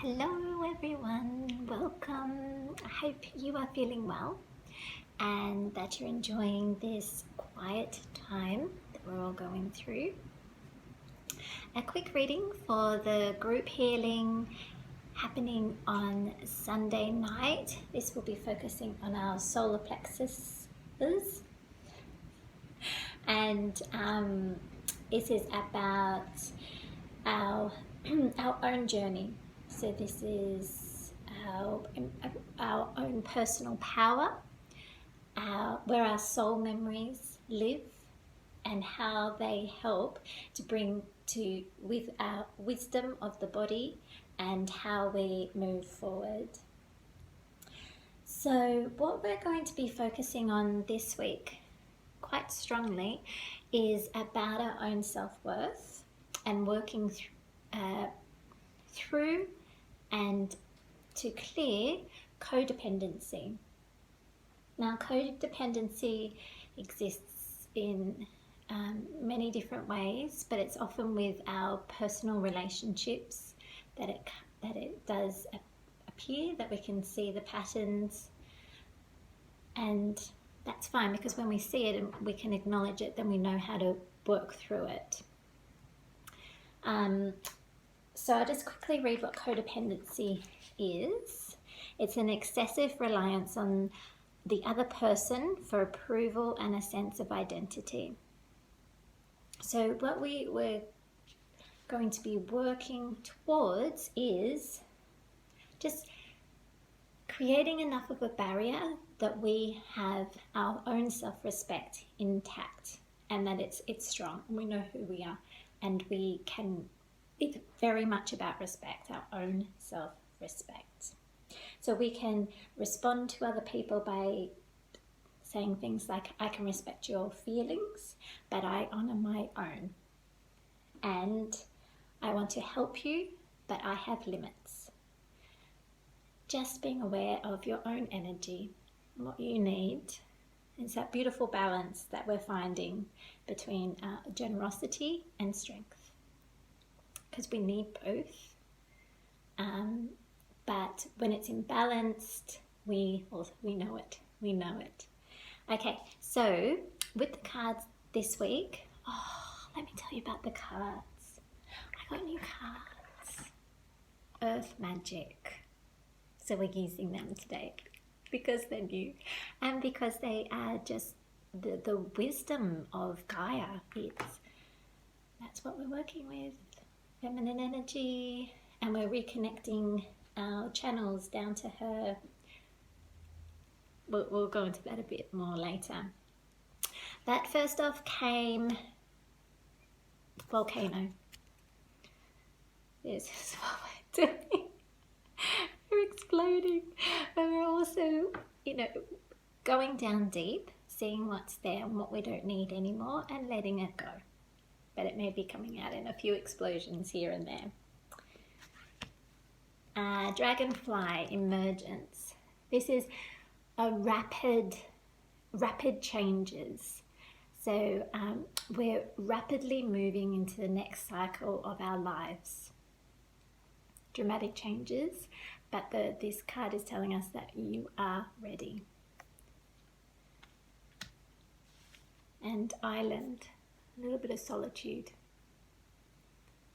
Hello everyone, welcome. I hope you are feeling well and that you're enjoying this quiet time that we're all going through. A quick reading for the group healing happening on Sunday night. This will be focusing on our solar plexuses, and this is about our own journey. So this is our own personal power, where our soul memories live, and how they help to bring to with our wisdom of the body and how we move forward. So what we're going to be focusing on this week quite strongly is about our own self-worth and working through and to clear codependency. Now, codependency exists in many different ways, but it's often with our personal relationships that it does appear, that we can see the patterns, and that's fine, because when we see it and we can acknowledge it, then we know how to work through it. So I'll just quickly read what codependency is. It's an excessive reliance on the other person for approval and a sense of identity. So what we were going to be working towards is just creating enough of a barrier that we have our own self-respect intact, and that it's strong, and we know who we are, and we can. It's very much about respect, our own self-respect. So we can respond to other people by saying things like, I can respect your feelings, but I honor my own. And I want to help you, but I have limits. Just being aware of your own energy, what you need. It's that beautiful balance that we're finding between generosity and strength. Because we need both, but when it's imbalanced, we know it. Okay, so with the cards this week, let me tell you about the cards. I got new cards, Earth Magic, so we're using them today because they're new and because they are just the wisdom of Gaia. That's what we're working with. Feminine energy, and we're reconnecting our channels down to her. We'll go into that a bit more later. But first off came volcano. This is what we're doing. We're exploding, but we're also, going down deep, seeing what's there and what we don't need anymore, and letting it go. But it may be coming out in a few explosions here and there. Dragonfly emergence. This is a rapid changes. So we're rapidly moving into the next cycle of our lives. Dramatic changes, but this card is telling us that you are ready. And island. A little bit of solitude.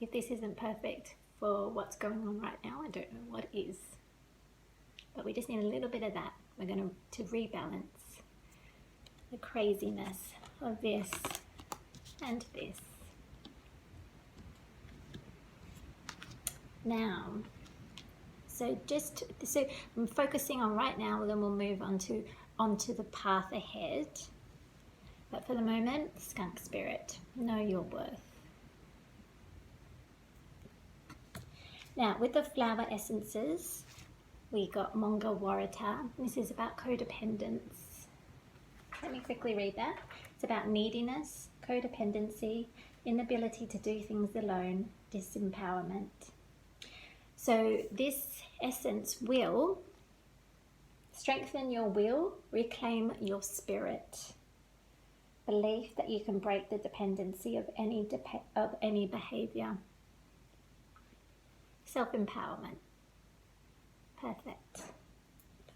If this isn't perfect for what's going on right now, I don't know what is. But we just need a little bit of that. We're going to rebalance the craziness of this and this. Now, so I'm focusing on right now, then we'll move onto the path ahead. But for the moment, skunk spirit, know your worth. Now, with the flower essences, we got Monga Warata. This is about codependence. Let me quickly read that. It's about neediness, codependency, inability to do things alone, disempowerment. So this essence will strengthen your will, reclaim your spirit. Belief that you can break the dependency of any behavior. Self-empowerment. Perfect.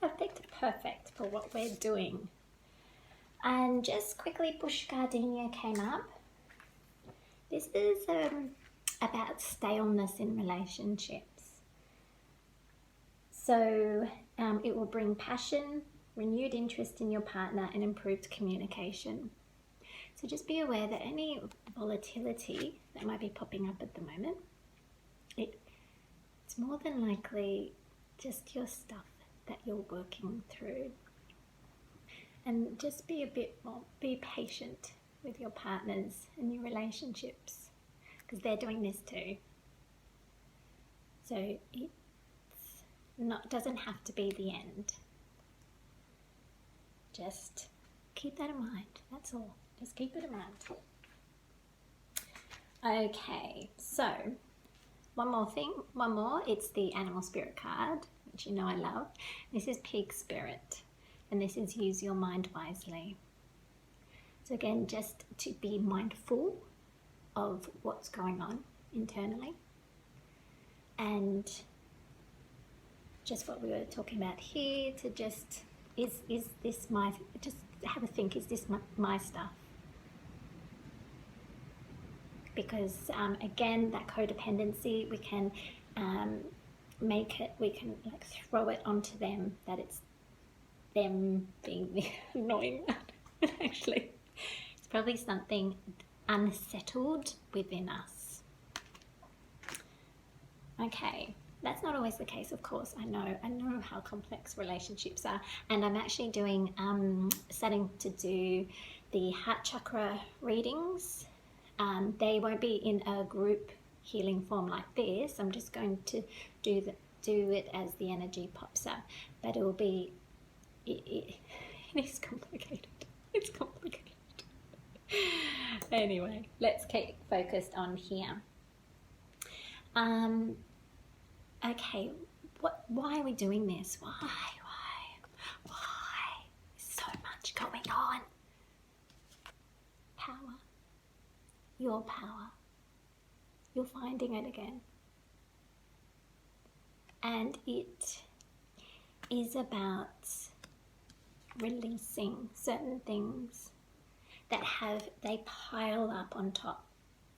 Perfect for what we're doing. And just quickly, Bush Gardenia came up. This is about staleness in relationships. So it will bring passion, renewed interest in your partner, and improved communication. So just be aware that any volatility that might be popping up at the moment, it's more than likely just your stuff that you're working through. And just be a bit more, be patient with your partners and your relationships, because they're doing this too. So doesn't have to be the end. Just keep that in mind, that's all. Just keep it in mind. Okay, so one more. It's the animal spirit card, which you know I love. This is pig spirit, and this is use your mind wisely. So again, just to be mindful of what's going on internally, and just what we were talking about here, to just is this my, just have a think, is this my stuff? Because again, that codependency, we can we can like throw it onto them, that it's them being the annoying one. But actually, it's probably something unsettled within us. Okay, that's not always the case, of course. I know how complex relationships are, and I'm actually doing starting to do the heart chakra readings. They won't be in a group healing form like this. I'm just going to do it as the energy pops up, but it will be, it is complicated. It's complicated. Anyway, let's keep focused on here. Okay, why are we doing this? Why? So much going on. Power. Your power. You're finding it again. And it is about releasing certain things that they pile up on top.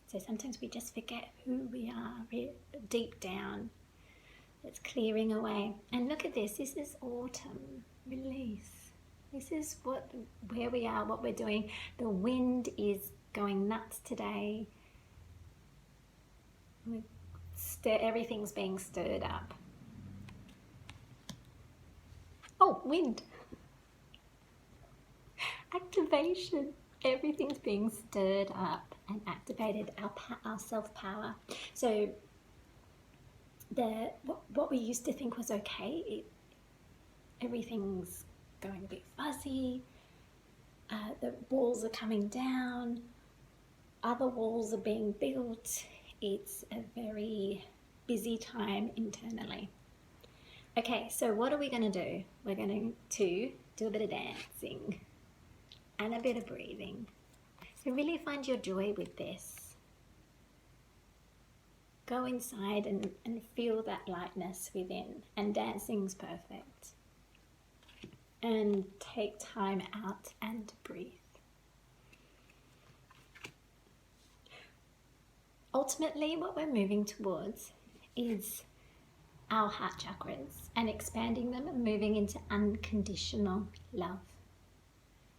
So sometimes we just forget who we are deep down. It's clearing away. And look at this. This is autumn. Release. This is where we are, what we're doing. The wind is going nuts today. Everything's being stirred up. Oh, wind. Activation. Everything's being stirred up and activated, our self-power. So what we used to think was okay, everything's going a bit fuzzy. The walls are coming down. Other walls are being built. It's a very busy time internally. Okay, so what are we going to do? We're going to do a bit of dancing and a bit of breathing. So really find your joy with this. Go inside and feel that lightness within, and dancing's perfect. And take time out and breathe. Ultimately, what we're moving towards is our heart chakras and expanding them and moving into unconditional love.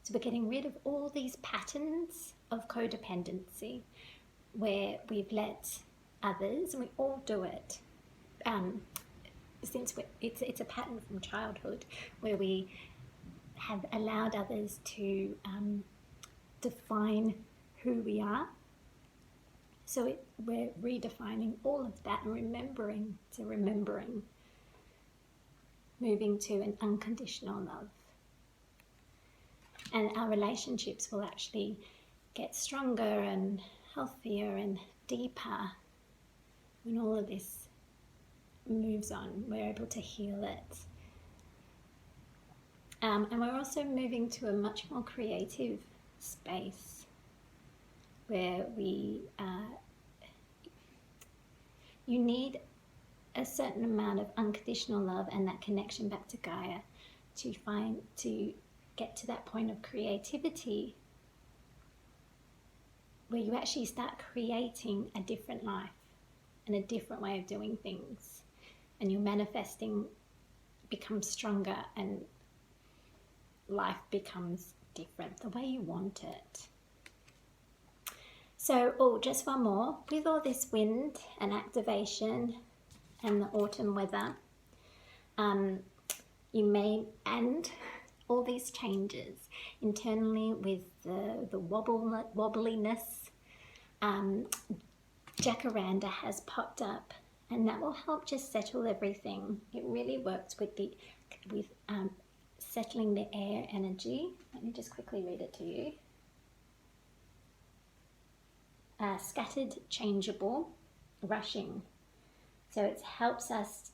So we're getting rid of all these patterns of codependency where we've let others, and we all do it, since it's a pattern from childhood where we have allowed others to define who we are. So we're redefining all of that and remembering, moving to an unconditional love. And our relationships will actually get stronger and healthier and deeper when all of this moves on. We're able to heal it. And we're also moving to a much more creative space where you need a certain amount of unconditional love and that connection back to Gaia to get to that point of creativity where you actually start creating a different life and a different way of doing things, and your manifesting becomes stronger and life becomes different the way you want it. So, just one more. With all this wind and activation and the autumn weather, you may, and all these changes internally with the wobbliness, Jacaranda has popped up, and that will help just settle everything. It really works with settling the air energy. Let me just quickly read it to you. Scattered, changeable, rushing. So it helps us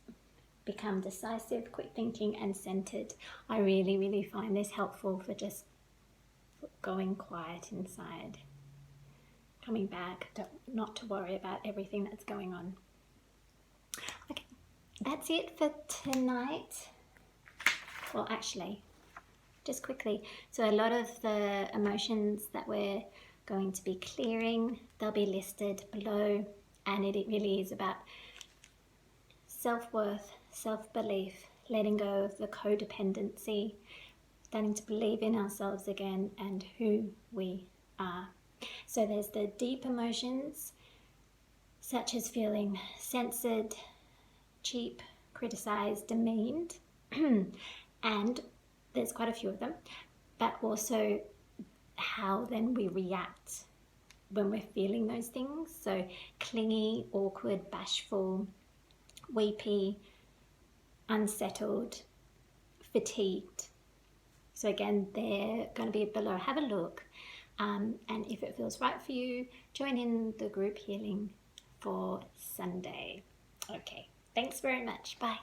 become decisive, quick thinking, and centered. I really, really find this helpful for just going quiet inside, coming back, not to worry about everything that's going on. Okay, that's it for tonight. Well, actually, just quickly. So a lot of the emotions that we're going to be clearing, they'll be listed below, and it really is about self-worth, self-belief, letting go of the codependency, starting to believe in ourselves again and who we are. So there's the deep emotions, such as feeling censored, cheap, criticized, demeaned, and there's quite a few of them, but also how then we react when we're feeling those things. So clingy, awkward, bashful, weepy, unsettled, fatigued. So again, they're going to be below. Have a look, and if it feels right for you, join in the group healing for Sunday. Okay, thanks very much. Bye.